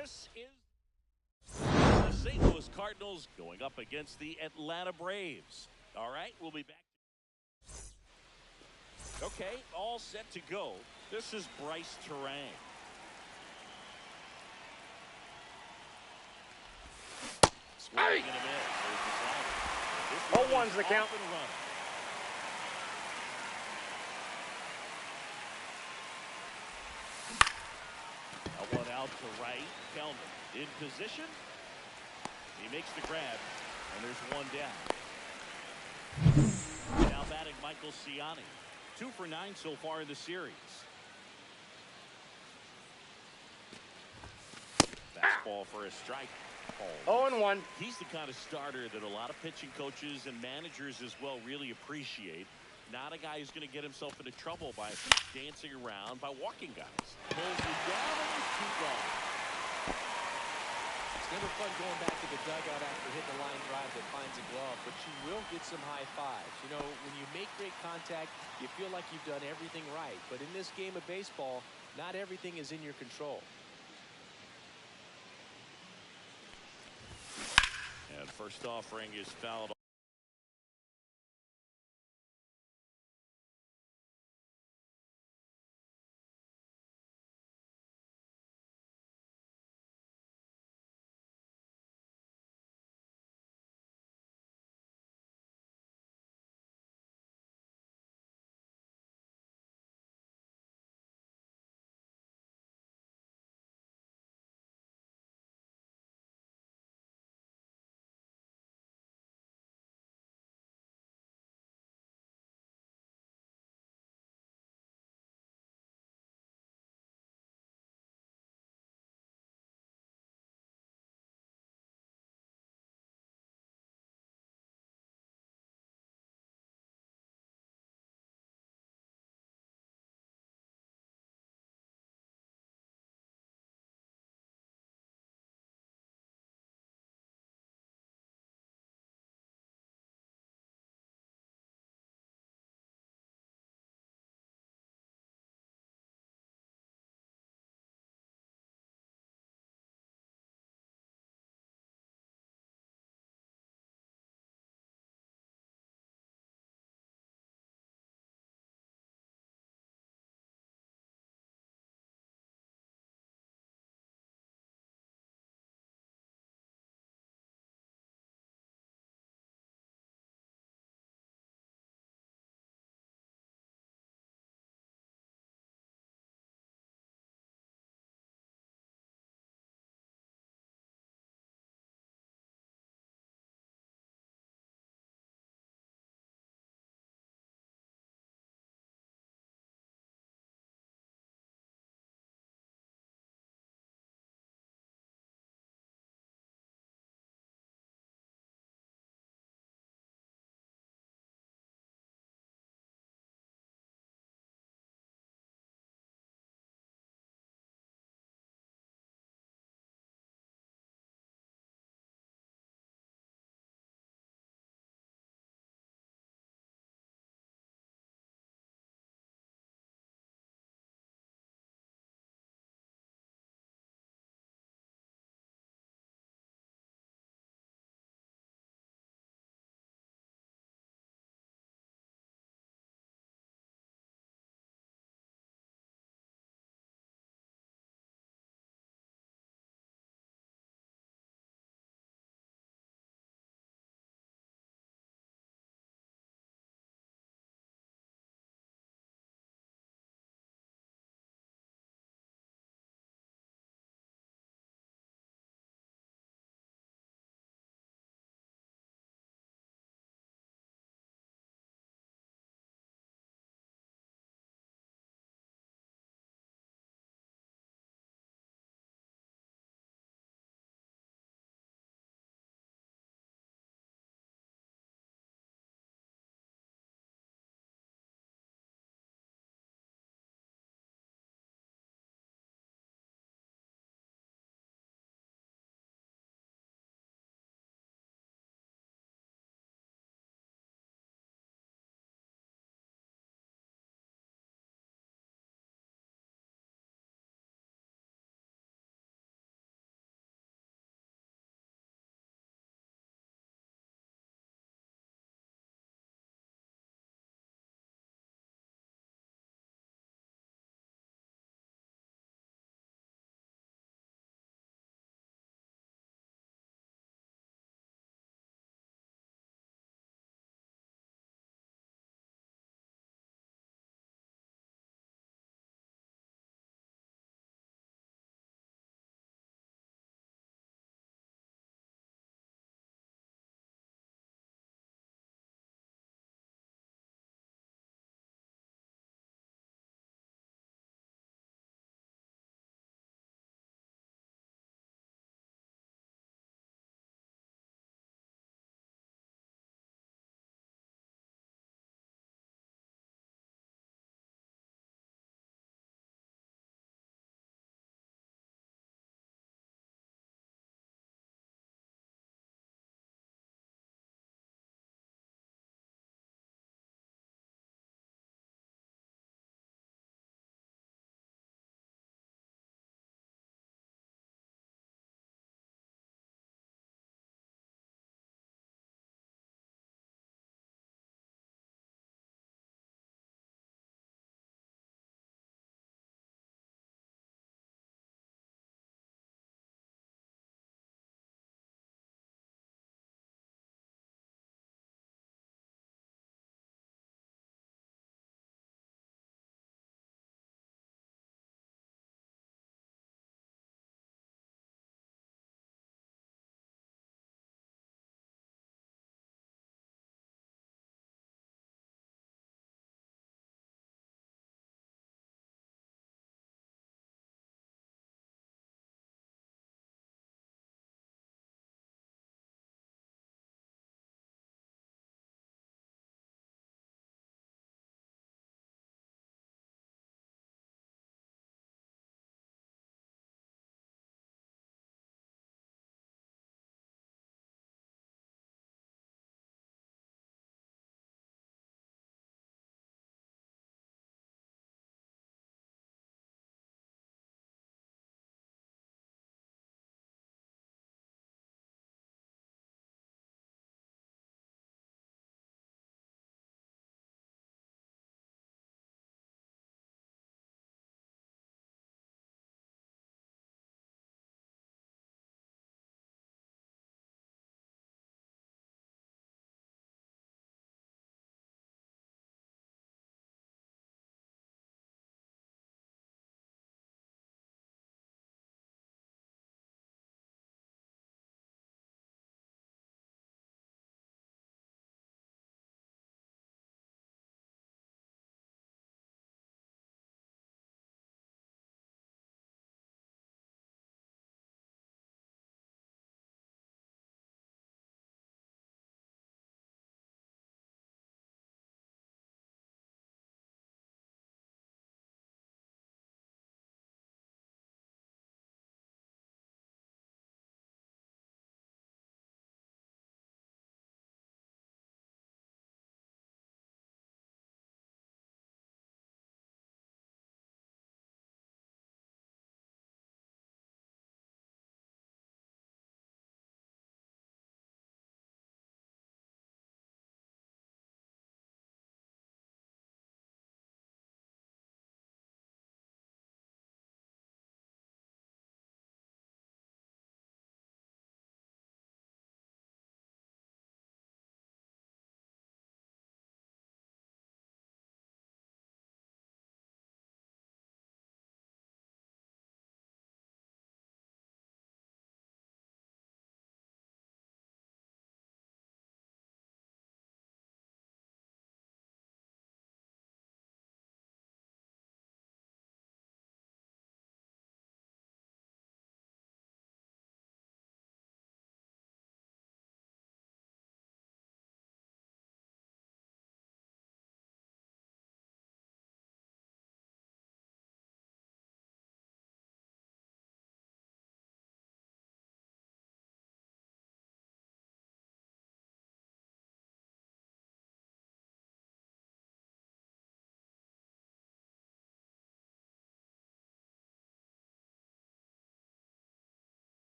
This is the St. Louis Cardinals going up against the Atlanta Braves. All right, we'll be back. Okay, all set to go. This is Bryce Terang. Swinging and a miss. There's the 0-1's the count. A one out to right. Kelman in position. He makes the grab, and there's one down. Now batting Michael Ciani. 2 for 9 so far in the series. Fastball for a strike. 0-1. He's the kind of starter that a lot of pitching coaches and managers as well really appreciate. Not a guy who's going to get himself into trouble by dancing around, by walking guys. Pulls it down and it's 2 gone. It's never fun going back to the dugout after hitting a line drive that finds a glove, but you will get some high fives. You know, when you make great contact, you feel like you've done everything right. But in this game of baseball, not everything is in your control. And first offering is fouled.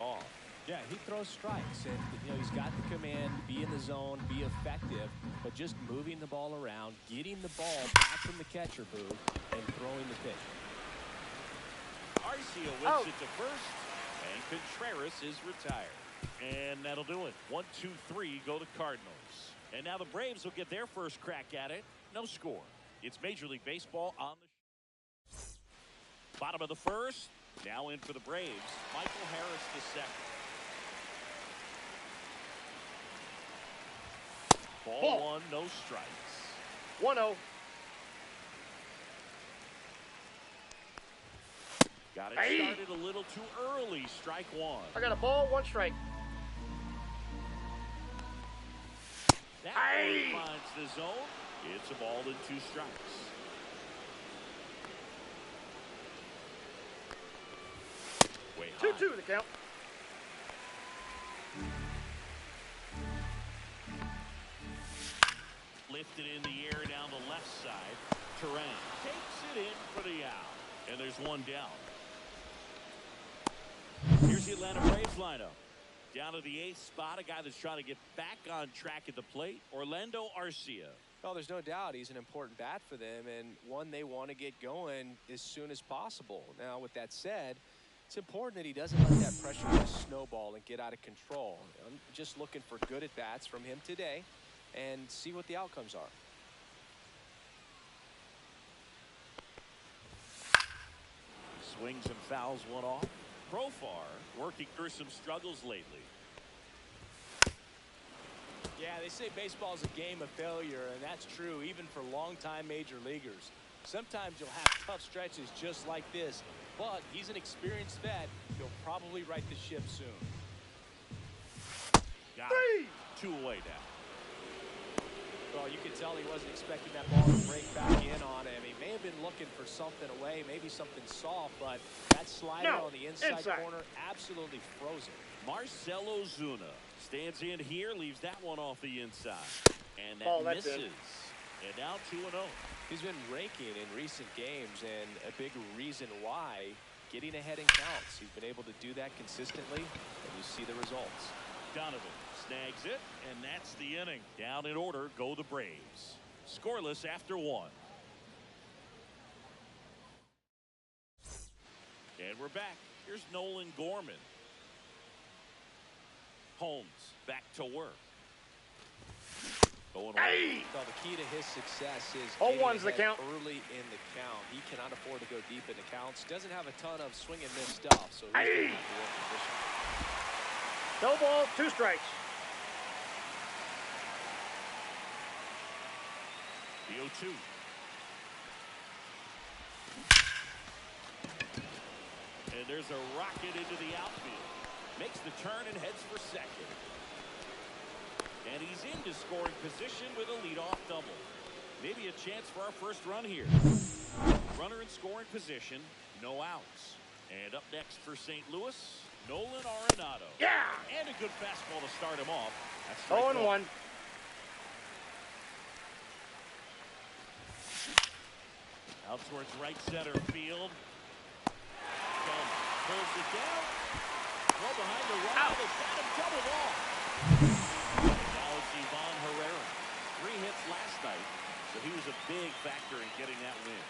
off. Yeah, he throws strikes, and he's got the command, be in the zone, be effective, but just moving the ball around, getting the ball back from the catcher booth, and throwing the pitch. Arcia whips it to first, and Contreras is retired. And that'll do it. 1, 2, 3 go to Cardinals. And now the Braves will get their first crack at it. No score. It's Major League Baseball on the bottom of the first. Now in for the Braves, Michael Harris the second. Ball one, no strikes. 1-0. Got it started a little too early. Strike one. I got a ball, 1 strike. That one finds the zone. It's a ball and 2 strikes. Way high. 2-2 the count. Lifted in the air down the left side. Turan takes it in for the out. And there's one down. Here's the Atlanta Braves lineup. Down to the 8th spot, a guy that's trying to get back on track at the plate, Orlando Arcia. Well, there's no doubt he's an important bat for them and one they want to get going as soon as possible. Now, with that said, it's important that he doesn't let that pressure just snowball and get out of control. I'm just looking for good at-bats from him today and see what the outcomes are. Swings and fouls one off. Profar working through some struggles lately. Yeah, they say baseball is a game of failure, and that's true even for longtime major leaguers. Sometimes you'll have tough stretches just like this, but he's an experienced vet. He'll probably right the ship soon. Got it. 2 away now. Well, you could tell he wasn't expecting that ball to break back in on him. He may have been looking for something away, maybe something soft, but that slider on the inside corner absolutely frozen. Marcell Ozuna stands in here, leaves that one off the inside. And that misses. And now 2-0. He's been raking in recent games, and a big reason why, getting ahead in counts. He's been able to do that consistently, and you see the results. Donovan snags it, and that's the inning. Down in order go the Braves. Scoreless after 1. And we're back. Here's Nolan Gorman. Holmes back to work. Going Well, the key to his success is getting the count early in the count. He cannot afford to go deep into counts. Doesn't have a ton of swing and miss stuff, so he's going to have to work position. No ball, 2 strikes. The 0-2. And there's a rocket into the outfield. Makes the turn and heads for second. And he's into scoring position with a leadoff double. Maybe a chance for our first run here. Runner in scoring position, no outs. And up next for St. Louis, Nolan Arenado. Yeah! And a good fastball to start him off. That's 0-1. Out towards right center field. Pulls it down. Throw behind the wall. It's got him doubled off. Now it's Ivan Herrera. 3 hits last night, so he was a big factor in getting that win.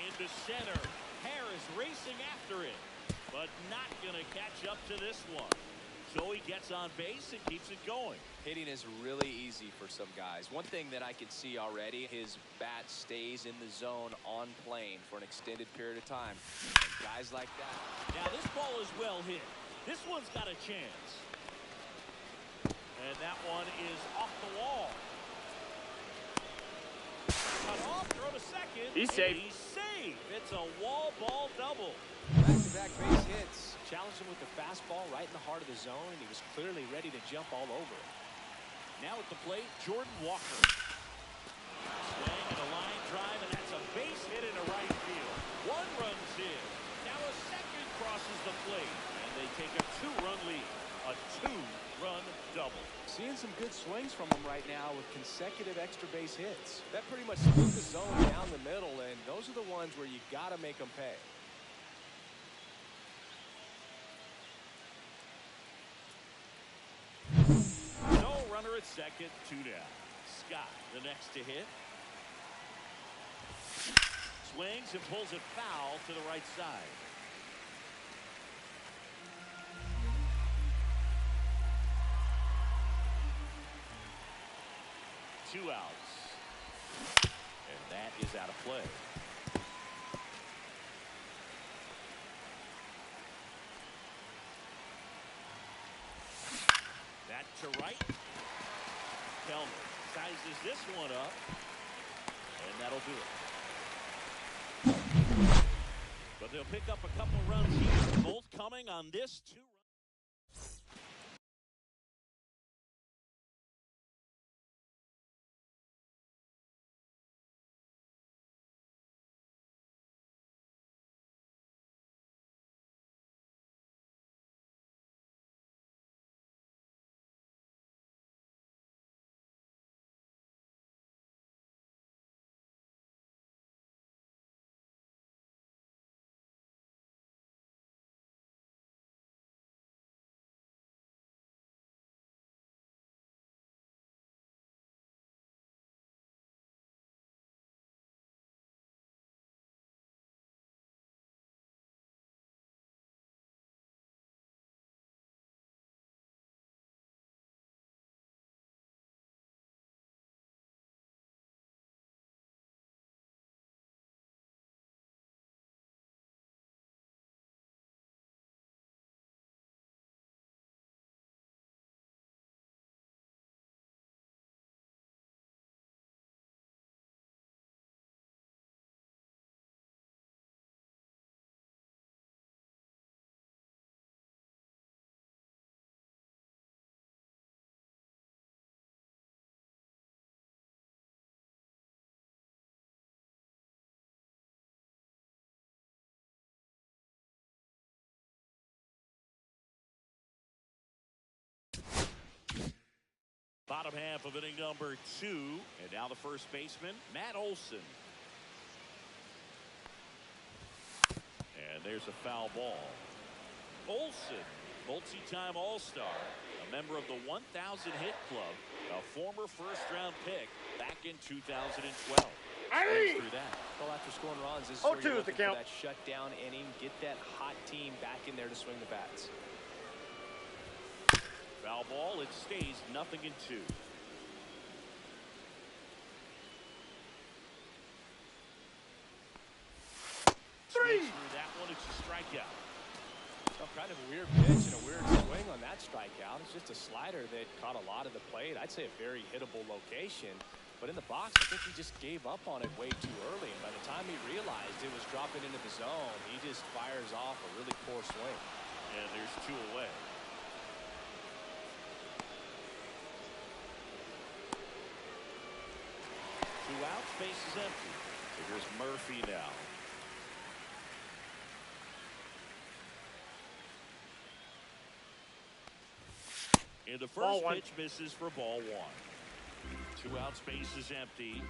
Into center. Harris racing after it, but not going to catch up to this one. So he gets on base and keeps it going. Hitting is really easy for some guys. One thing that I can see already, his bat stays in the zone on plane for an extended period of time. And guys like that. Now this ball is well hit. This one's got a chance. And that one is off the wall. Cut off, throw to second. He's safe. He's safe. It's a wall ball double. Back-to-back base hits. Challenged him with the fastball right in the heart of the zone, and he was clearly ready to jump all over it. Now at the plate, Jordan Walker. Swing and a line drive, and that's a base hit into right field. 1 run's in. Now a second crosses the plate, and they take a 2-run lead. A 2-run double. Seeing some good swings from him right now with consecutive extra base hits. That pretty much split the zone down the middle, and those are the ones where you got to make them pay. at second, 2 down. Scott, the next to hit. Swings and pulls it foul to the right side. Two outs. And that is out of play. That to right. Kelman sizes this one up. And that'll do it. But they'll pick up a couple runs here. Both coming on this 2-run. Bottom half of inning number 2. And now the first baseman, Matt Olson. And there's a foul ball. Olson, multi-time All-Star, a member of the 1,000 hit club, a former first-round pick back in 2012. Through that. Well, after scoring runs, this is where 0-2 you're is the looking count. for that shutdown inning. Get that hot team back in there to swing the bats. Foul ball. It stays 0-2. Through that one, it's a strikeout. So kind of a weird pitch and a weird swing on that strikeout. It's just a slider that caught a lot of the plate. I'd say a very hittable location. But in the box, I think he just gave up on it way too early. And by the time he realized it was dropping into the zone, he just fires off a really poor swing. And there's 2 away. Two outs, base is empty. Here's Murphy now. And the first pitch misses for ball 1. 2 outs, base is empty.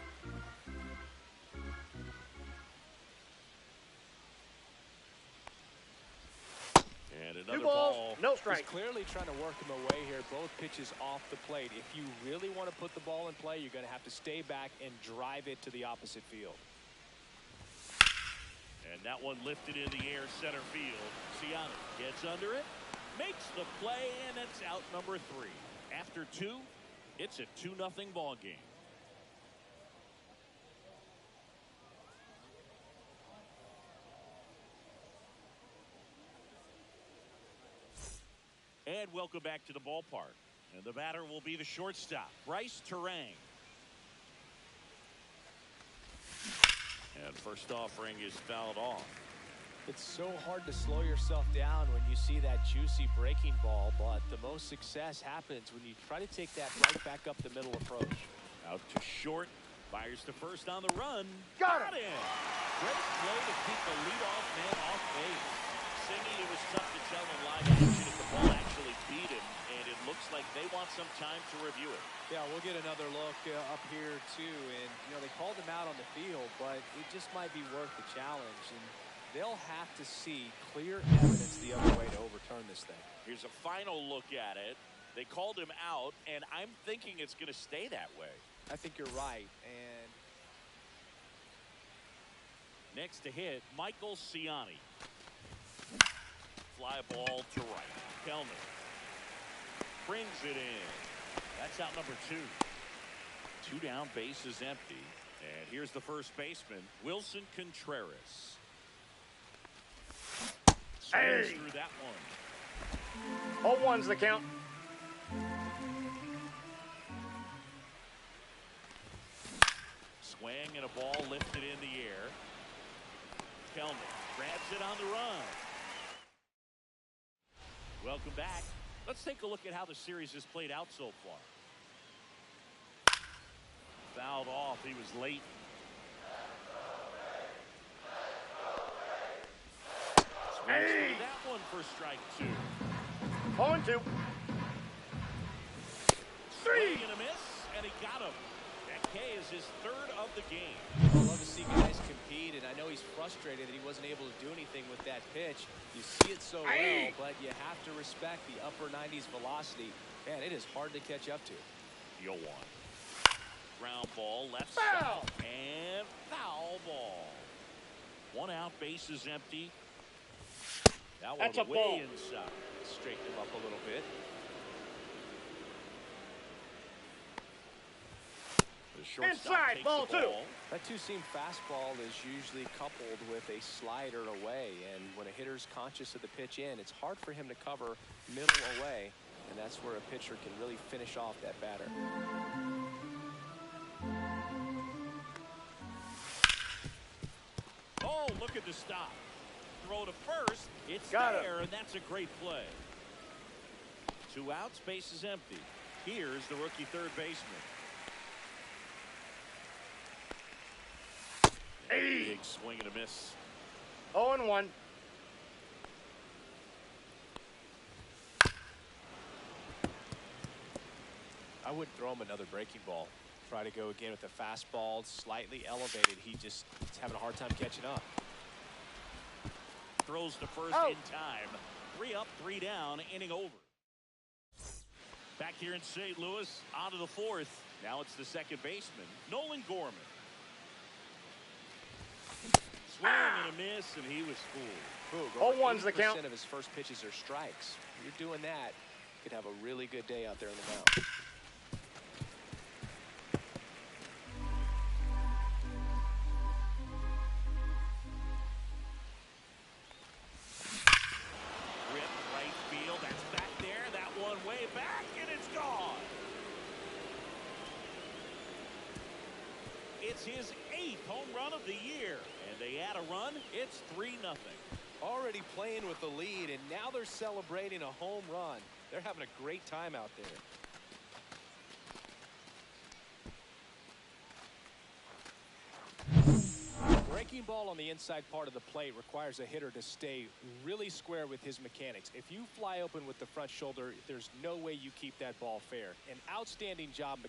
And another 2 balls, ball. no strike. He's clearly trying to work him away here. Both pitches off the plate. If you really want to put the ball in play, you're going to have to stay back and drive it to the opposite field. And that one lifted in the air, center field. Ciano gets under it, makes the play, and it's out number 3. After 2, it's a 2-0 ball game. And welcome back to the ballpark. And the batter will be the shortstop, Bryce Turang. And first offering is fouled off. It's so hard to slow yourself down when you see that juicy breaking ball, but the most success happens when you try to take that right back up the middle approach. Out to short, fires to first on the run. Got it! Great play to keep the leadoff man off base. Singing it was tough to tell in live action if the ball actually beat him, and it looks like they want some time to review it. Yeah, we'll get another look up here too, and you know they called him out on the field, but it just might be worth the challenge, and they'll have to see clear evidence the other way to overturn this thing. Here's a final look at it. They called him out, and I'm thinking it's going to stay that way. I think you're right. And next to hit, Michael Ciani. Fly ball to right. Kellner brings it in. That's out number 2. 2 down, base is empty. And here's the first baseman, Wilson Contreras. Swings through that one. 0-1's the count. Swing and a ball lifted in the air. Kellner grabs it on the run. Welcome back. Let's take a look at how the series has played out so far. Fouled off. He was late. Swings through that one for strike 2. 0-2. 3. And a miss, and he got him. That K is his 3rd of the game. I love to see guys compete, and I know he's frustrated that he wasn't able to do anything with that pitch. You see it so well, but you have to respect the upper 90s velocity. Man, it is hard to catch up to. The 0-1. Ground ball, left Foul. side, and foul ball. 1 out, base is empty. That one That's a way ball. inside. Straighten him up a little bit. The shortstop Inside, takes ball the 2. ball. That two-seam fastball is usually coupled with a slider away, and when a hitter's conscious of the pitch in, it's hard for him to cover middle away, and that's where a pitcher can really finish off that batter. Oh, look at the stop. Throw to first. It's Got him. there, and that's a great play. 2 outs, base is empty. Here's the rookie third baseman. Big swing and a miss. 0-1. I wouldn't throw him another breaking ball. Try to go again with the fastball, slightly elevated. He's having a hard time catching up. Throws to first Oh. in time. 3 up, 3 down, inning over. Back here in St. Louis, on to the 4th. Now it's the second baseman, Nolan Gorman. Swing and a miss, and he was fooled. 0-1's the count. 80% of his first pitches are strikes. You're doing that, you could have a really good day out there in the mound. Rip right field. That's back there. That one way back, and it's gone. It's his 8th home run of the year. And they add a run. It's 3-0. Already playing with the lead, and now they're celebrating a home run. They're having a great time out there. Breaking ball on the inside part of the plate requires a hitter to stay really square with his mechanics. If you fly open with the front shoulder, there's no way you keep that ball fair. An outstanding job.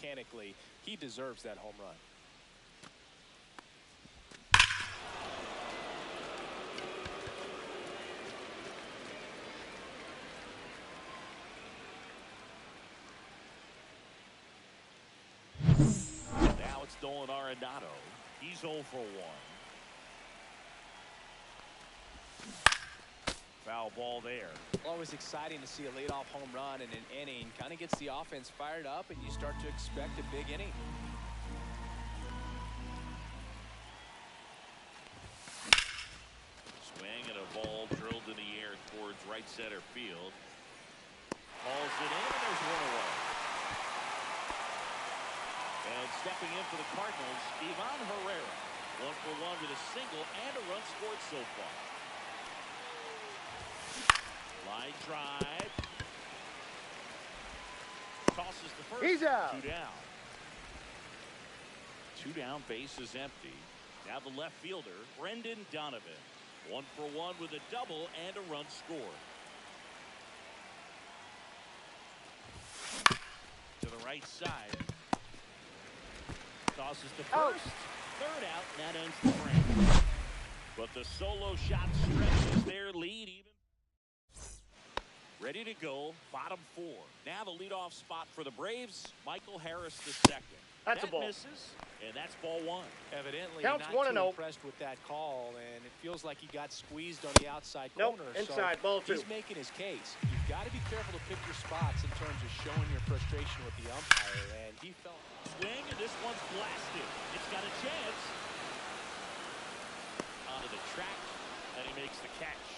mechanically, he deserves that home run. Now it's Nolan Arenado. He's 0 for 1. Foul ball there. Always exciting to see a leadoff home run in an inning. Kind of gets the offense fired up, and you start to expect a big inning. Swing and a ball drilled in the air towards right center field. Hauls it in, and there's one away. And stepping in for the Cardinals, Ivan Herrera. 1 for 1 with a single and a run scored so far. Line drive. Tosses the first. He's out. 2 down. 2 down, base is empty. Now the left fielder, Brendan Donovan. 1 for 1 with a double and a run scored. To the right side. Tosses to first. Out. Third out, and that ends the frame. But the solo shot stretches their lead even. Ready to go, bottom 4. Now the leadoff spot for the Braves, Michael Harris the second. That's a that ball. misses, and that's ball 1. Evidently Counts not 1-0. too impressed with that call, and it feels like he got squeezed on the outside Nope, corner. inside, so ball 2. He's making his case. You've got to be careful to pick your spots in terms of showing your frustration with the umpire, and he felt. Swing, and this one's blasted. It's got a chance. Onto the track, and he makes the catch.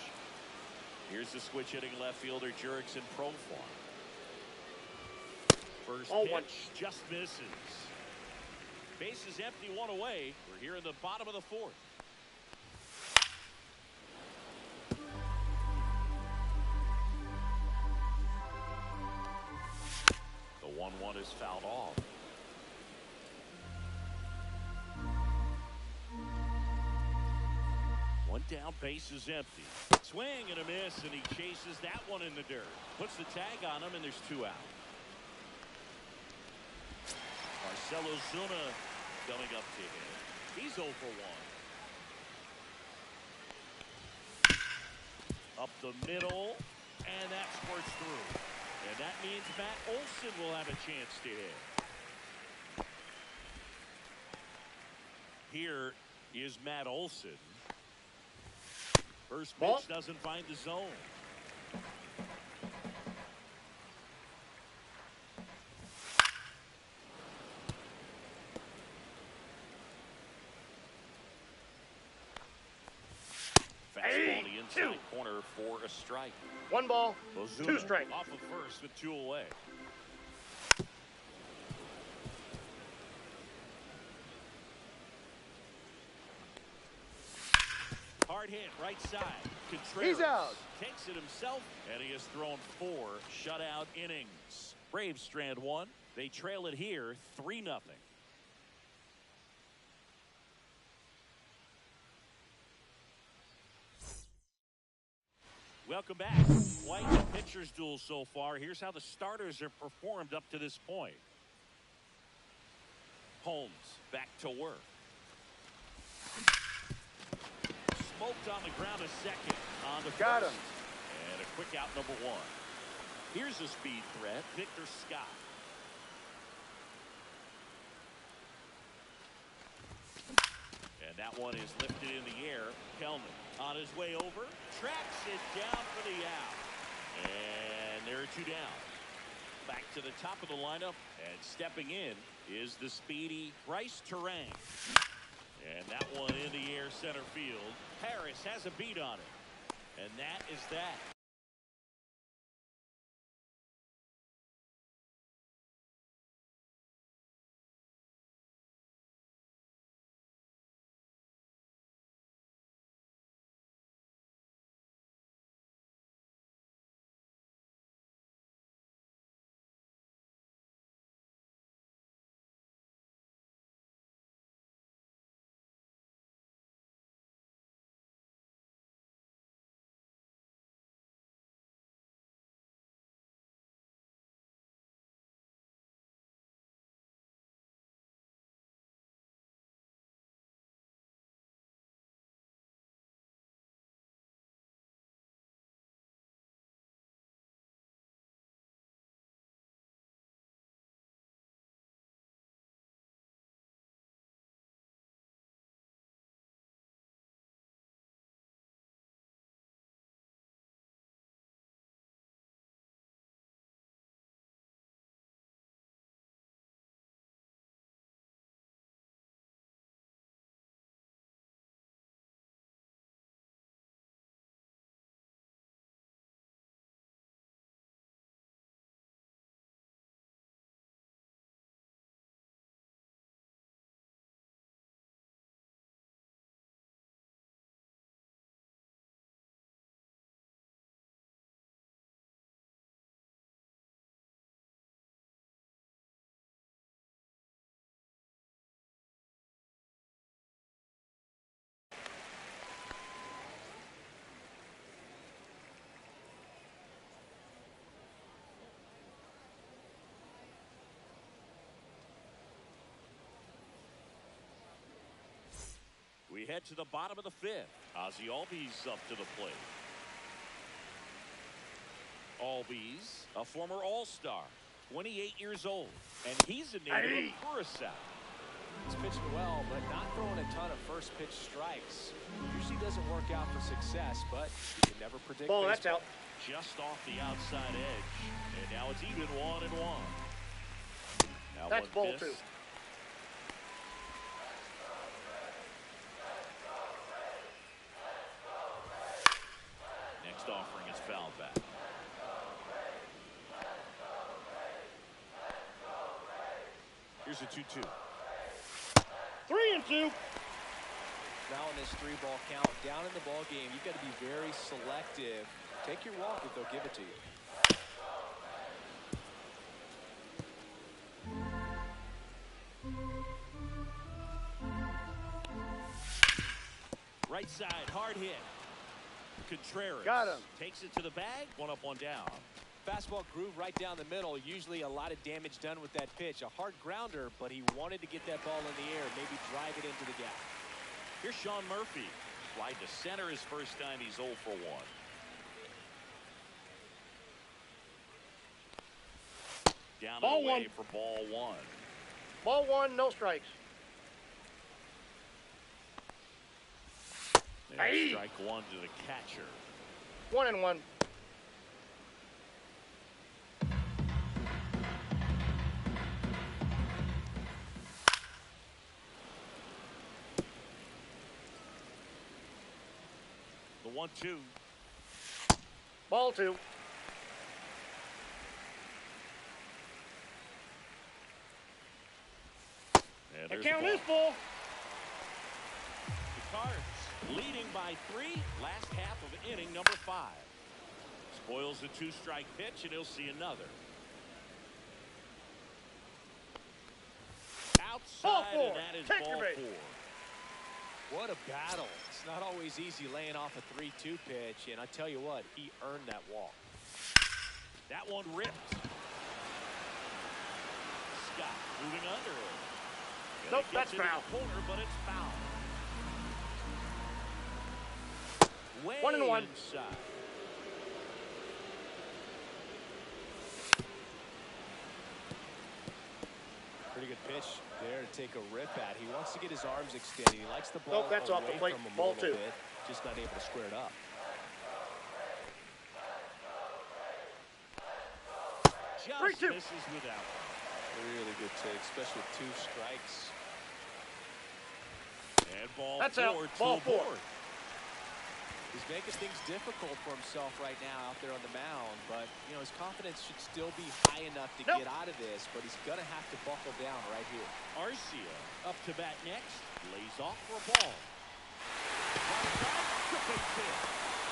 Here's the switch hitting left fielder Jurickson Profar. First pitch just misses. Base is empty, 1 away. We're here in the bottom of the 4th. The 1-1 is fouled off. One down, base is empty. Swing and a miss, and he chases that one in the dirt. Puts the tag on him, and there's 2 out. Marcelo Zuna coming up to hit. He's 0 for 1. Up the middle, and that squirts through. And that means Matt Olson will have a chance to hit. Here is Matt Olson. First pitch doesn't find the zone. Fastball on the inside corner for a strike. 1 ball, Ozuna 2 strikes. off of first with 2 away. Hard hit, right side. Contreras He's out. takes it himself, and he has thrown 4 shutout innings. Braves strand 1. They trail it here 3-0. Welcome back. Quite the pitcher's duel so far. Here's how the starters have performed up to this point. Holmes back to work. Smoked on the ground a second on the Got first. him. And a quick out number 1. Here's a speed threat, Victor Scott. And that one is lifted in the air. Kelman on his way over, tracks it down for the out. And there are 2 down. Back to the top of the lineup, and stepping in is the speedy Bryce Terang. And that one in the air center field. Harris has a beat on it. And that is that. head to the bottom of the fifth. Ozzie Albies up to the plate. Albies, a former All-Star, 28 years old, and he's a native of Curacao. He's pitching well, but not throwing a ton of first pitch strikes. Usually doesn't work out for success, but you can never predict Ball, baseball. that's out. Just off the outside edge, and now it's even 1-1. Now That's one ball miss. 2. Next offering is fouled back. Here's a 2-2. 3-2. Now in this 3-ball count, down in the ball game, you've got to be very selective. Take your walk if they'll give it to you. Right side, hard hit. Contreras Got him. takes it to the bag. 1 up, 1 down. Fastball groove right down the middle. Usually a lot of damage done with that pitch. A hard grounder, but he wanted to get that ball in the air, maybe drive it into the gap. Here's Sean Murphy. Fly to center his first time. He's 0 for 1. Down Ball and away 1. for ball 1. Ball 1, no strikes. There's strike 1 to the catcher. 1-1. The 1-2. Ball 2. And The there's count the ball. is full. The Cards leading by 3. Last half of inning number 5. Spoils the 2-strike pitch, and he'll see another. Outside, Ball 4. and that is Take ball your bait. 4. What a battle. It's not always easy laying off a 3-2 pitch, and I tell you what, he earned that walk. That one ripped. Scott moving under it. And Nope, it gets that's into foul. the corner, but it's foul. Way 1-1. inside. Pretty good pitch there to take a rip at. He wants to get his arms extended. He likes the ball Nope, that's off the away plate. from him Ball a little 2. bit. Just not able to square it up. Just 3-2. misses without. Really good take, especially with 2 strikes. And ball That's 4. out. Ball 4. He's making things difficult for himself right now out there on the mound, but you know his confidence should still be high enough to Nope. get out of this, but he's gonna have to buckle down right here. Arcia up to bat next. Lays off for a ball. Right side, base hit.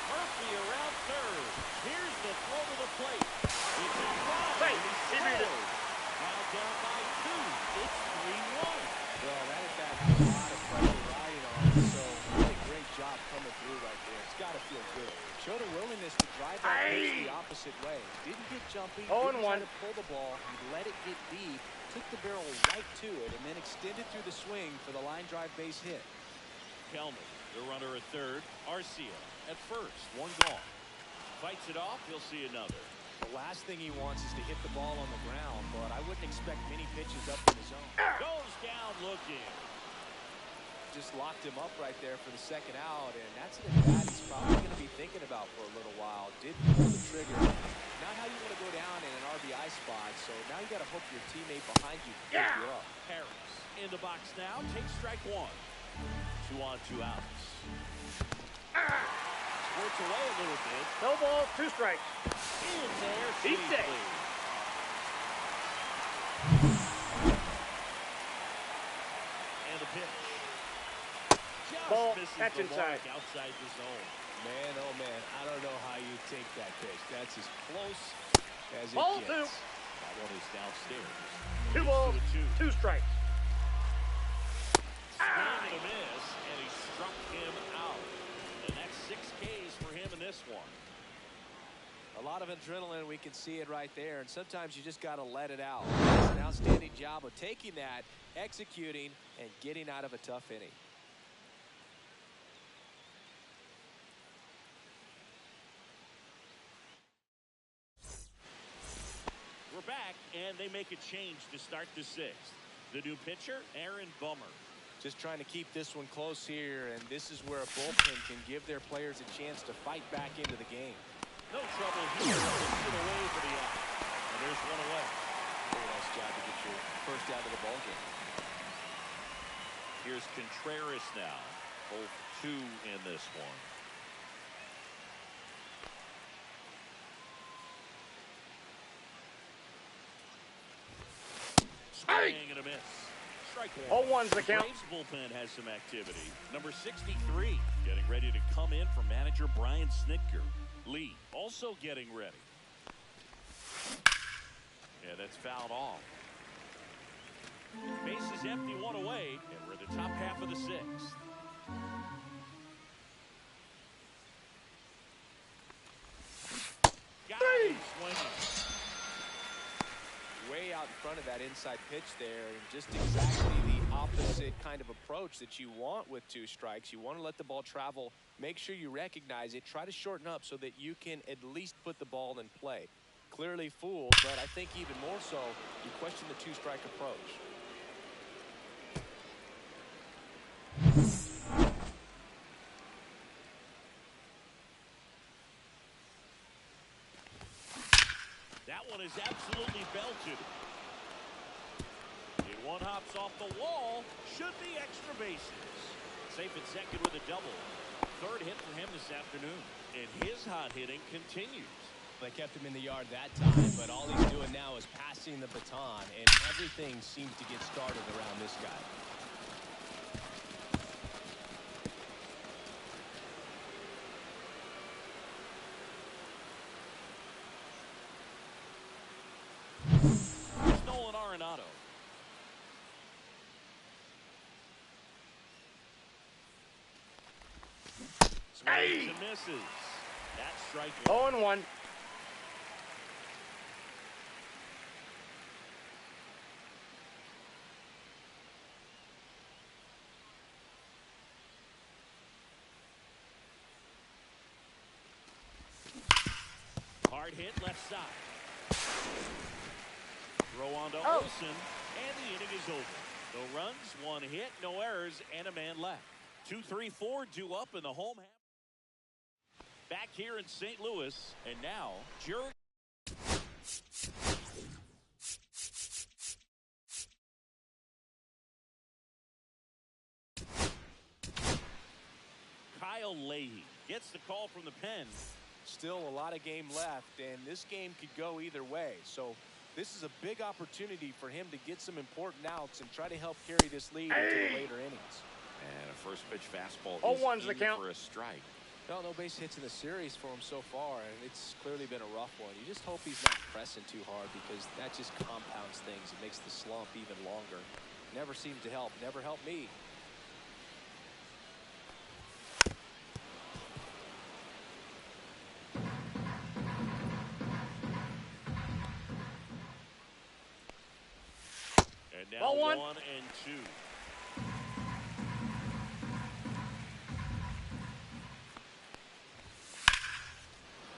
Murphy around third. Here's the throw to the plate. It's a drive. Hey, and he's he beat it. scored. Now down by 2. It's 3-1. Well, that at bat has a lot of pressure riding on him, so really great job coming through right there. It's got to feel good. Showed a willingness to drive that pitch the opposite way. Didn't get jumpy. Didn't try 0-1. to pull the ball. He let it get deep, took the barrel right to it, and then extended through the swing for the line drive base hit. Kelman, the runner at third. Arcia at first. 1 gone. Fights it off. He'll see another. The last thing he wants is to hit the ball on the ground, but I wouldn't expect many pitches up in the zone. Goes down looking. Just locked him up right there for the second out, and that's an at-bat he's probably going to be thinking about for a little while. Didn't pull the trigger. Not how you want to go down in an RBI spot, so now you got to hope your teammate behind you can pick you up. Harris in the box now. Takes strike 1. 2 on, 2 outs. Squirts away a little bit. No ball, 2 strikes. In there Deep safely. day. And the pitch. Just Ball, misses that's the inside. mark outside the zone. Man, oh man, I don't know how you take that pitch. That's as close as it Ball gets. 2. That one is downstairs. 2 balls, To the 2. 2 strikes. Swing and a miss, and he struck him out. And that's 6 Ks for him in this one. A lot of adrenaline, we can see it right there, and sometimes you just got to let it out. It's an outstanding job of taking that, executing, and getting out of a tough inning. back, and they make a change to start the sixth. The new pitcher, Aaron Bummer. Just trying to keep this one close here, and this is where a bullpen can give their players a chance to fight back into the game. No trouble here. Takes it away for the out. And there's one away. Very nice job to get your first out of the ball game. Here's Contreras now. Both 2 in this one. Swing and a miss. Strike one. 0-1's the count. Braves bullpen has some activity. Number 63 getting ready to come in for manager Brian Snitker. Lee also getting ready. Yeah, that's fouled off. Base is empty, 1 away, and we're in the top half of the sixth. Got it. Swinging. Way out in front of that inside pitch there, and just exactly the opposite kind of approach that you want with 2 strikes. You want to let the ball travel, make sure you recognize it, try to shorten up so that you can at least put the ball in play. Clearly fooled, but I think even more so, you question the 2-strike approach. That one is absolutely belted. And one hops off the wall. Should be extra bases. Safe at second with a double. 3rd hit for him this afternoon. And his hot hitting continues. They kept him in the yard that time, but all he's doing now is passing the baton, and everything seems to get started around this guy. Nolan Arenado. Swings and misses. That's strike 1. 0-1. Hard hit left side. Throw on to Oh. Olsen, and the inning is over. No runs, 1 hit, no errors, and a man left. 2-3-4 due up in the home half. Back here in St. Louis, and now Jerry. Kyle Leahy gets the call from the pen. Still a lot of game left, and this game could go either way. So this is a big opportunity for him to get some important outs and try to help carry this lead into the later innings. And a first pitch fastball 0-1's is the in count. for a strike. Well, no base hits in the series for him so far, and it's clearly been a rough one. You just hope he's not pressing too hard, because that just compounds things. It makes the slump even longer. Never seems to help. Never helped me. And now Ball 1. 1 and 2. And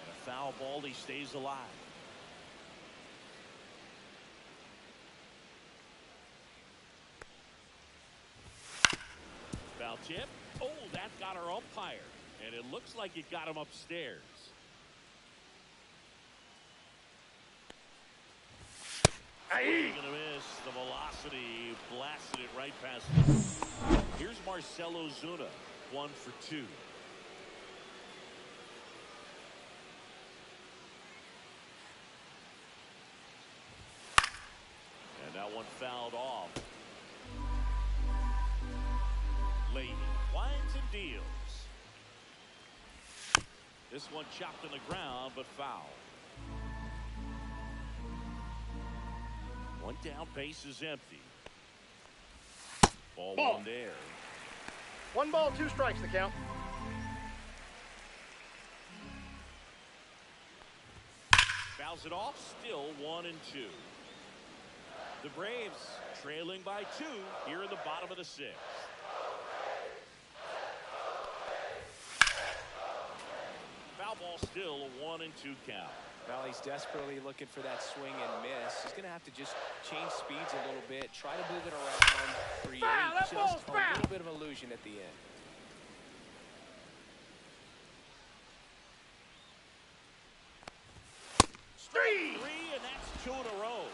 a foul ball, he stays alive. Foul tip. Oh, that got our umpire. And it looks like it got him upstairs. Swing and a miss. The velocity blasted it right past him. Here's Marcell Ozuna, 1 for 2. And that one fouled off. Leahy winds and deals. This one chopped on the ground, but foul. One down, base is empty. Ball 1 there. 1 ball, 2 strikes the count. Fouls it off, still 1 and 2. The Braves trailing by 2 here in the bottom of the 6th. Foul ball, still a 1 and 2 count. Well, he's desperately looking for that swing and miss. He's going to have to just change speeds a little bit, try to move it around, create just a little bit of illusion at the end. Three, and that's 2 in a row.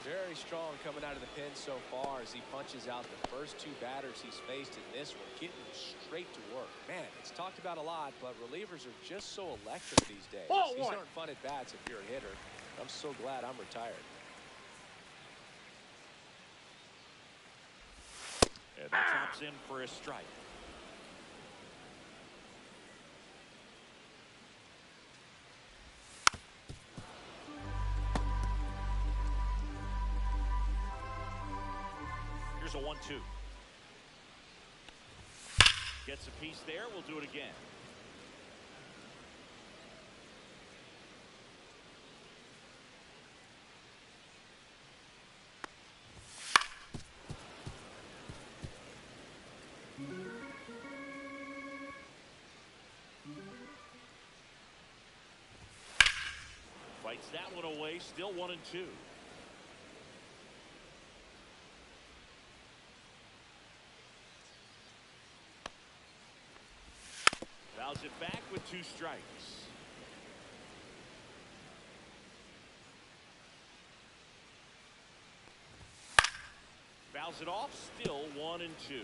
Very strong coming out of the pen so far as he punches out the first 2 batters he's faced in this one, getting straight to work. Man, it's talked about a lot, but relievers are just so electric these days. These aren't fun at bats if you're a hitter. I'm so glad I'm retired. And that chops in for a strike. Here's a 1-2. Gets a piece there. We'll do it again. Fights that one away. Still 1-2. Fouls it back with 2 strikes. Fouls it off. Still 1-2.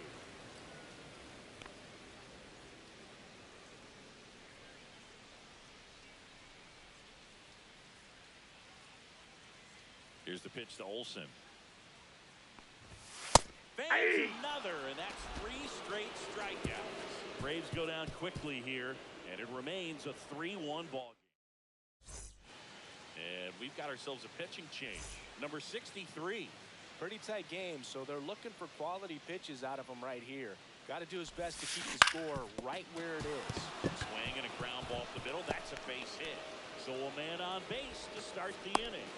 Here's the pitch to Olsen. Bangs another, and that's 3 straight strikeouts. Braves go down quickly here, and it remains a 3-1 ball game. And we've got ourselves a pitching change. Number 63. Pretty tight game, so they're looking for quality pitches out of him right here. Got to do his best to keep the score right where it is. Swing and a ground ball up the middle. That's a base hit. So a man on base to start the inning.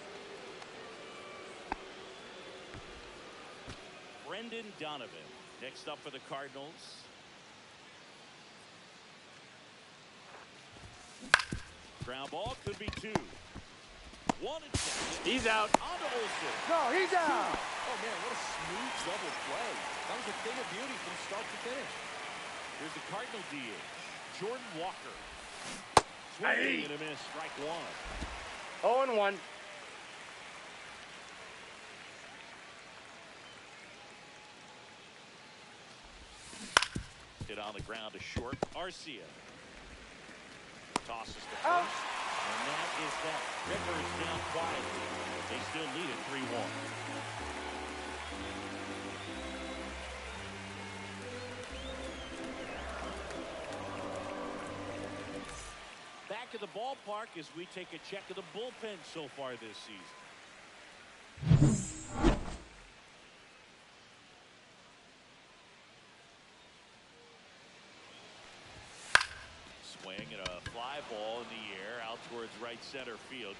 Brendan Donovan next up for the Cardinals. Ground ball could be 2. 1 and 2. He's out. On to Olsen. No, he's out. Oh, man, what a smooth double play. That was a thing of beauty from start to finish. Here's the Cardinal DH, Jordan Walker. Swing and a miss, strike 1. 0-1. Hit on the ground to short. Arcia tosses to first. And that is that. Rivers down quietly. They still lead it 3-1. Back at the ballpark as we take a check of the bullpen so far this season. Swing and a fly ball in the air out towards right center field.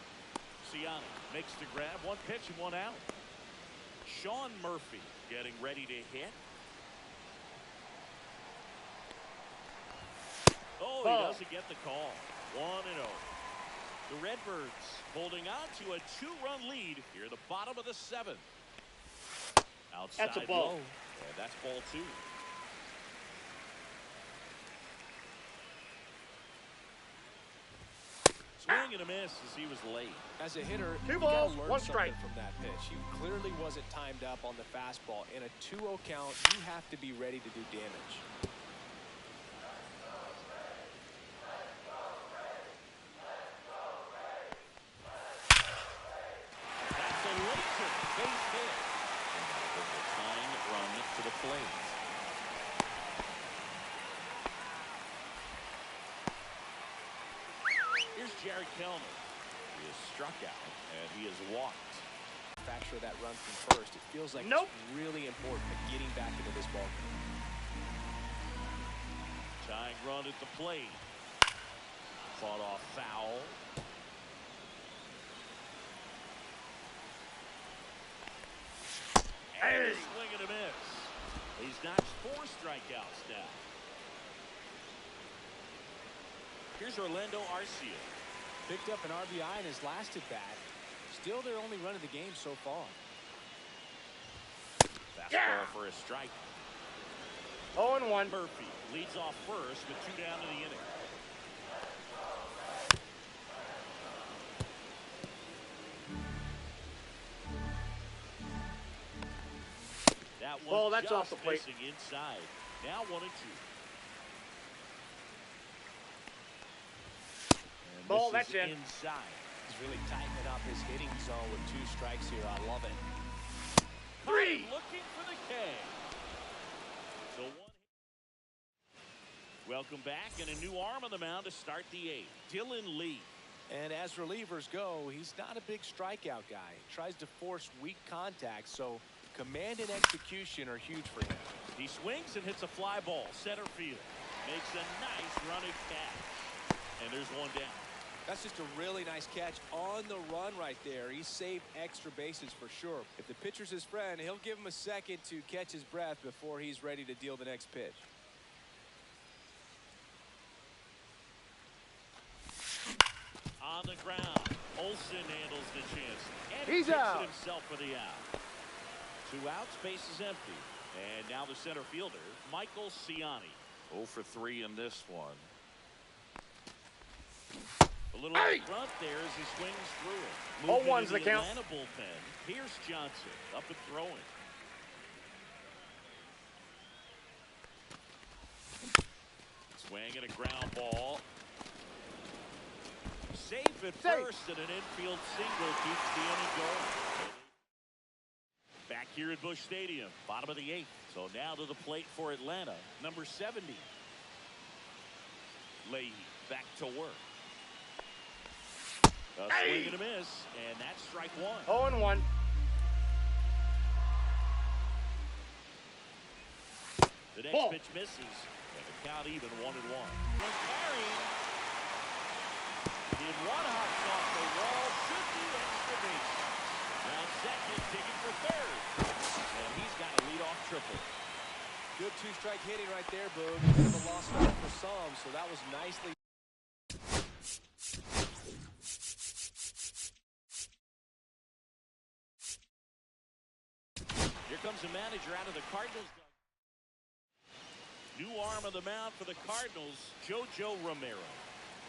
Ciano makes the grab. 1 pitch and 1 out. Sean Murphy getting ready to hit. Oh, he doesn't get the call. 1-0. The Redbirds holding on to a 2-run lead here at the bottom of the 7th. Outside. That's a ball. And that's ball 2. Swing and a miss as he was late. As a hitter, 2 you balls, gotta learn 1 something strike. from that pitch. He clearly wasn't timed up on the fastball. In a 2-0 count, you have to be ready to do damage. That's a laser base hit. And a tying run to the plate. Here's Jared Kellner. He is struck out, and he is walked. Manufacture that run from first. It feels like it's really important at getting back into this ball game. Tying run at the plate. Fought off foul. And a swing and a miss. He's notched 4 strikeouts now. Here's Orlando Arcia. Picked up an RBI in his last at bat. Still their only run of the game so far. Fastball for a strike. 0-1. Murphy leads off first with 2 down in the inning. That one Ball, that's just off the plate. missing inside. Now 1-2. And Ball, this that's is in. inside. He's really tightening up his hitting zone with 2 strikes here. I love it. 3. Looking for the K. So one. Welcome back, and a new arm on the mound to start the 8th. Dylan Lee. And as relievers go, he's not a big strikeout guy. He tries to force weak contact, so command and execution are huge for him. He swings and hits a fly ball center field. Makes a nice running catch. And there's one down. That's just a really nice catch on the run right there. He saved extra bases for sure. If the pitcher's his friend, he'll give him a second to catch his breath before he's ready to deal the next pitch. On the ground, Olsen handles the chance. And He's takes out. it himself for the out. 2 outs, base is empty. And now the center fielder, Michael Ciani. 0 for 3 in this one. A little Hey! in front there as he swings through it. 0-1's the count. Atlanta bullpen. Pierce Johnson up and throwing. Swing and a ground ball. Safe at first, and an infield single keeps the inning going. Back here at Busch Stadium, bottom of the 8th. So now to the plate for Atlanta, number 70. Leahy back to work. A swing and a miss, and that's strike 1. 0-1. The next Ball. pitch misses, and the count even 1-1. Carrying. In one hop off the wall, should be extra base. Now second, digging for third. And he's got a leadoff triple. Good 2-strike hitting right there, Boog. A bit of a lost start for some, so that was nicely. Here comes the manager out of the Cardinals. New arm on the mound for the Cardinals, JoJo Romero.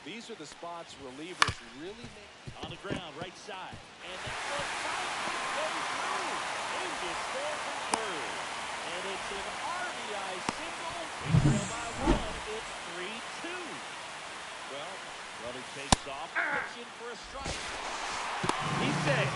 These are the spots relievers really make. On the ground, right side. And that one goes through. Into score from third. And it's an RBI single. They trail by 1. It's 3-2. Well, runner takes off. Puts in for a strike. He's safe.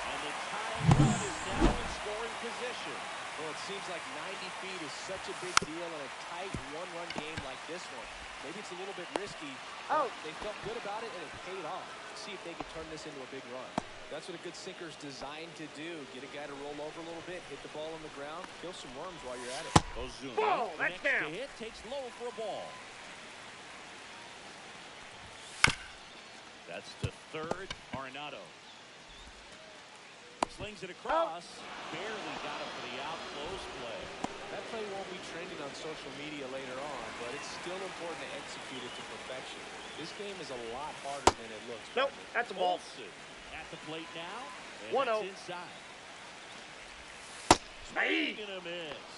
And the tying run is now in scoring position. Well, it seems like 90 feet is such a big deal in a tight 1-run game like this one. Maybe it's a little bit risky. Oh. They felt good about it, and it paid off. See if they could turn this into a big run. That's what a good sinker's designed to do. Get a guy to roll over a little bit, hit the ball on the ground, kill some worms while you're at it. Ozuna, Ball, the that's next to down. hit, takes low for a ball. That's to third, Arenado. Slings it across. Barely got it for the out. Close play. That play won't be trending on social media later on, but it's still important to execute it to perfection. This game is a lot harder than it looks. Nope, partner. that's a ball. Olsen at the plate now. And 1-0. that's inside. Hey. Swing and a miss.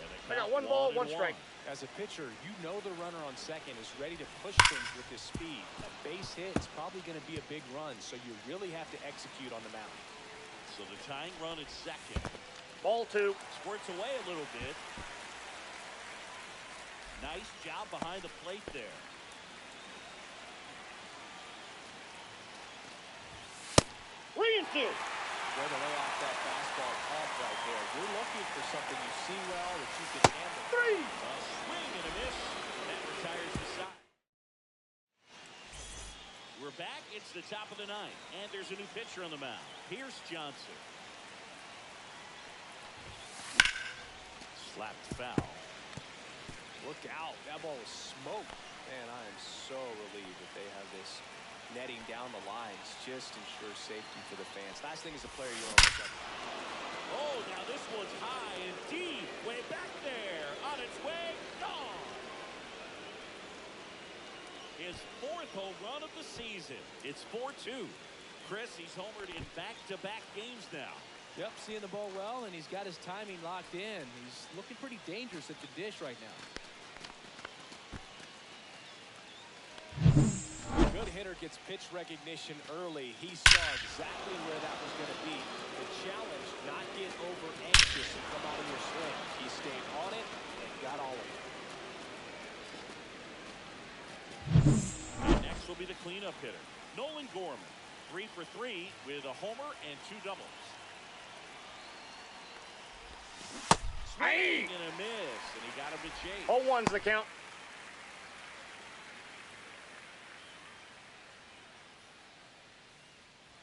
And the I got count 1 ball, 1 1-1. strike. As a pitcher, you know the runner on second is ready to push things with his speed. A base hit is probably going to be a big run, so you really have to execute on the mound. So the tying run at second. Ball 2. Squirts away a little bit. Nice job behind the plate there. Lean-to. Way to lay off that fastball off right there. You're looking for something you see well that you can handle. 3. A swing and a miss. That retires the side. We're back. It's the top of the 9th. And there's a new pitcher on the mound. Pierce Johnson. Slapped foul. Look out. That ball was smoked. Man, I am so relieved that they have this netting down the lines. Just ensure safety for the fans. Last thing as a player you want to look at. Oh, now this one's high and deep. Way back there. On its way. Gone. His 4th home run of the season. It's 4-2. Chris, he's homered in back-to-back games now. Yep, seeing the ball well, and he's got his timing locked in. He's looking pretty dangerous at the dish right now. Good hitter gets pitch recognition early. He saw exactly where that was going to be. The challenge, not get over anxious and come out of your swing. He stayed on it and got all of it. And next will be the cleanup hitter, Nolan Gorman. 3 for 3 with a homer and 2 doubles. Swing and a miss, and he got him to chase. 0-1's the count.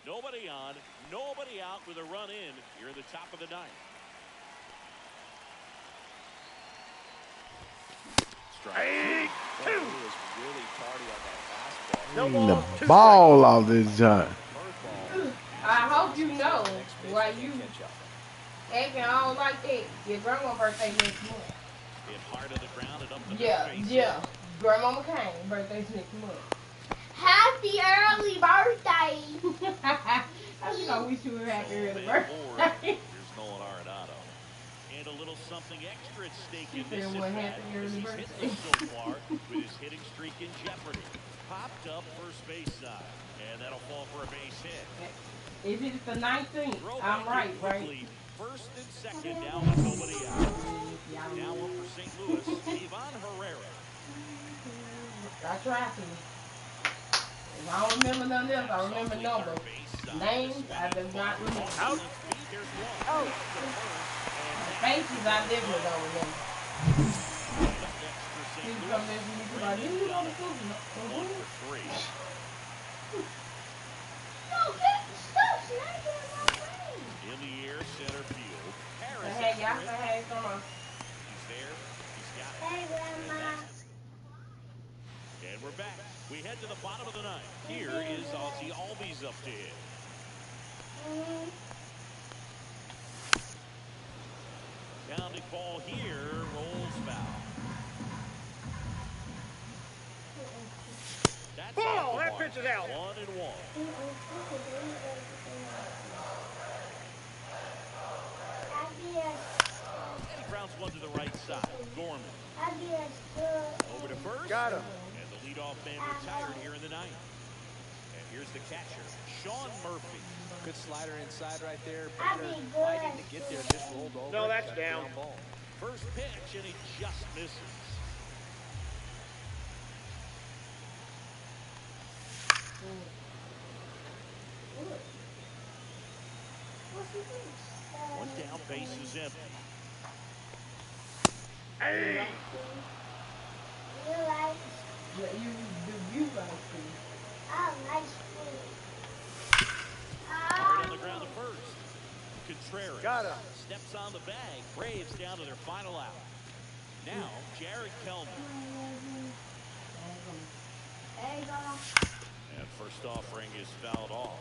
Nobody on, nobody out with a run in here at the top of the 9th. Strike 2. He was really tardy on that fastball. No Getting ball. the 2 ball off this joint. Curveball. I hope you know Next pitch why can't you catch up. acting all like that. Your grandma's birthday next month. Hit hard to the ground and up the Yeah, base. yeah. Grandma McCain birthday's next month. Happy early birthday! How you gonna wish you a happy early Full band board. birthday? Here's Nolan Arenado. And a little something extra at stake She in this said, "Well, at-bat happy as early he's birthday." hit so far with his hitting streak in jeopardy. Popped up first base side, and that'll fall for a base hit. If it's the 19th, Throw I'm back right, in right? quickly. First and second down with nobody out. Now up for St. Louis, Ivan Herrera. I tried to. And I don't remember nothing else. I remember numbers. Names, I do not remember. Out. There's one. Oh. Faces, I definitely don't remember. People come in and be like, "Didn't you know the food?" One for 3. No, stop snapping my brain! In the air, center field. Harris. Hey, y'all say hey, come on. He's there. He's got it. Hey, Grandma. And we're back. We head to the bottom of the 9th. Here is Ozzie Albies up to hit. Pounding ball here, rolls foul. That's Ball, off the that mark. pitch is out. 1-1. And he grounds one to the right side. Gorman over to first. Got him. And the leadoff man retired here in the 9th. And here's the catcher, Sean Murphy. Good slider inside right there. I'll Batter be good. fighting to get there, just rolled over. No, that's Got a down. ground ball. First pitch, and he just misses. One down, base is empty. Hey. Yeah, you like to. Hard on the ground to first. Contreras Got him. steps on the bag. Braves down to their final out. Now, Jared Kelman. And first offering is fouled off.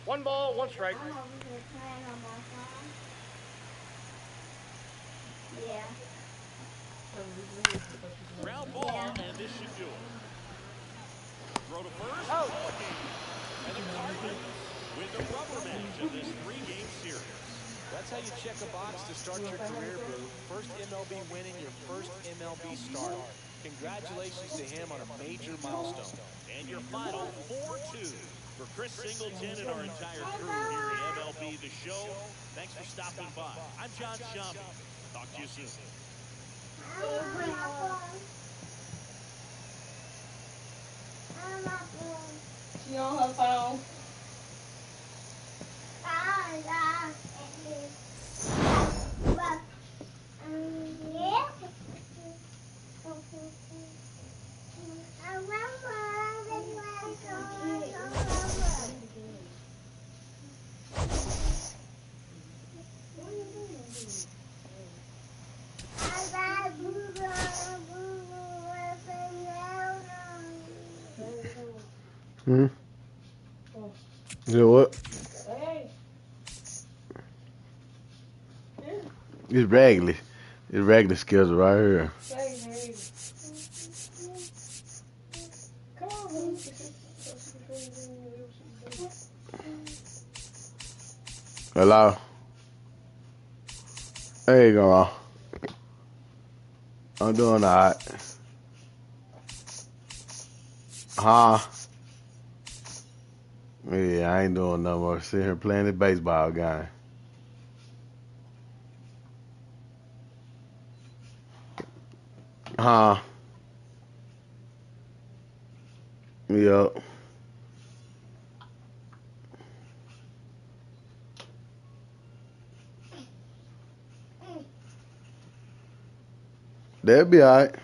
One ball, one strike. Yeah. Ground ball, and this should do it. Throw to first. Out. And the Cardinals win the rubber match of this 3-game series. That's how you check a box to start your career, Boo. First MLB win in your first MLB start. Congratulations to him on a major milestone. And your final 4-2 for Chris Singleton and our entire crew here at MLB The Show. Thanks for stopping by. I'm John Shambi. Talk to you soon. She on her phone. Hmm? Yeah, what? Hey. You It's regular. It's regular schedule right here. Hey. Come on, man. Hello. There you go. I'm doing alright. Huh? Yeah, I ain't doing no more. Sitting here playing the baseball game. Huh? Yup. That'll be alright.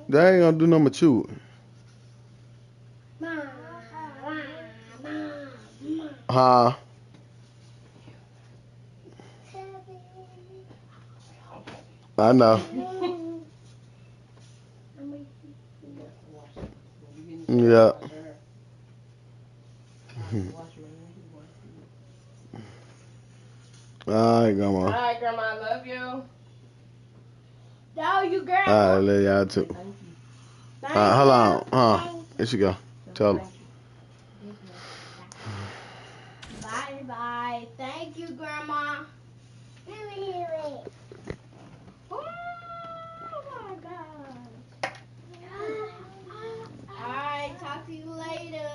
They ain't gonna do nothing but chew. Huh? I know. Yeah. Alright, Grandma. Alright, Grandma, I love you. No, you girl. Alright, love y'all too. Alright, hold on. Here she go. Tell her. Bye bye. Thank you, Grandma. Let me hear it. Oh my God. Alright, talk to you later.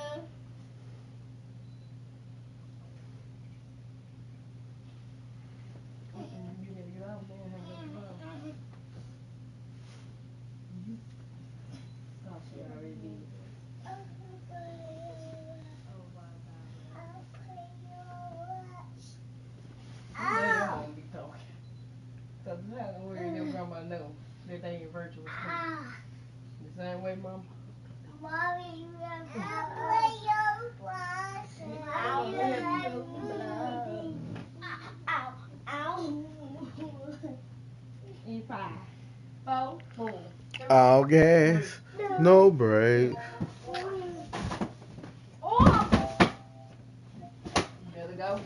Because that's the way your grandma know that they ain't virtual school. The same way, Mom? Mommy, you have to play your brush. Ow, ow. E5. 4, 4. All gas, no break. Oh. Better go.